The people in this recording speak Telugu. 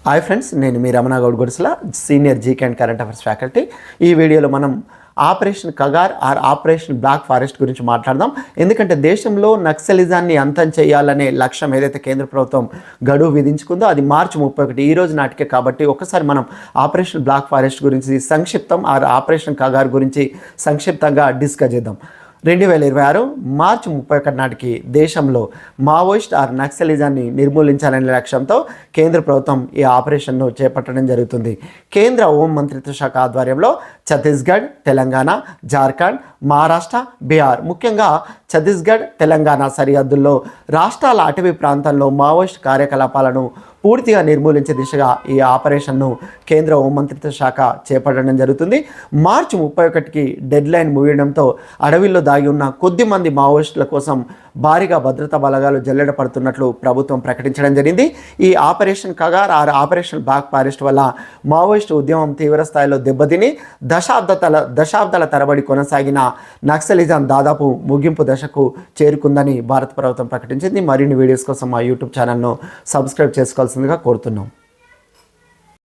హాయ్ ఫ్రెండ్స్, నేను మీ Ramana Goud Gudisala senior GK and current affairs faculty. ఈ వీడియోలో మనం operation Kagar or operation black forest గురించి మాట్లాడదాం. ఎందుకంటే దేశంలో నక్సలిజాన్ని అంతం చేయాలనే లక్ష్యం ఏదైతే కేంద్ర ప్రభుత్వం గడువు విధించుకుందో అది మార్చి 31 ఈ రోజు నాటికే. కాబట్టి ఒకసారి మనం ఆపరేషన్ బ్లాక్ ఫారెస్ట్ గురించి సంక్షిప్తం ఆర్ ఆపరేషన్ కగార్ గురించి సంక్షిప్తంగా డిస్కస్ చేద్దాం. 2026 మార్చి 31 నాటికి దేశంలో మావోయిస్ట్ ఆర్ నక్సలిజాన్ని నిర్మూలించాలనే లక్ష్యంతో కేంద్ర ప్రభుత్వం ఈ ఆపరేషన్ను చేపట్టడం జరుగుతుంది. కేంద్ర హోం మంత్రిత్వ శాఖ ఆధ్వర్యంలో ఛత్తీస్గఢ్, తెలంగాణ, జార్ఖండ్, మహారాష్ట్ర, బీహార్, ముఖ్యంగా ఛత్తీస్గఢ్, తెలంగాణ సరిహద్దుల్లో రాష్ట్రాల అటవీ ప్రాంతంలో మావోయిస్ట్ కార్యకలాపాలను పూర్తిగా నిర్మూలించే దిశగా ఈ ఆపరేషన్ను కేంద్ర హోంమంత్రిత్వ శాఖ చేపట్టడం జరుగుతుంది. మార్చి 31కి డెడ్ లైన్ ముగియడంతో అడవిలో దాగి ఉన్న కొద్ది మంది మావోయిస్టుల కోసం భారీగా భద్రతా బలగాలు జల్లెడ పడుతున్నట్లు ప్రభుత్వం ప్రకటించడం జరిగింది. ఈ operation Kagar or operation black forest వల్ల మావోయిస్టు ఉద్యమం తీవ్ర స్థాయిలో దెబ్బతిని దశాబ్దాల తరబడి కొనసాగిన నక్సలిజం దాదాపు ముగింపు దశకు చేరుకుందని భారత ప్రభుత్వం ప్రకటించింది. మరిన్ని వీడియోస్ కోసం మా యూట్యూబ్ ఛానల్ను సబ్స్క్రైబ్ చేసుకోవాల్సిందిగా కోరుతున్నాం.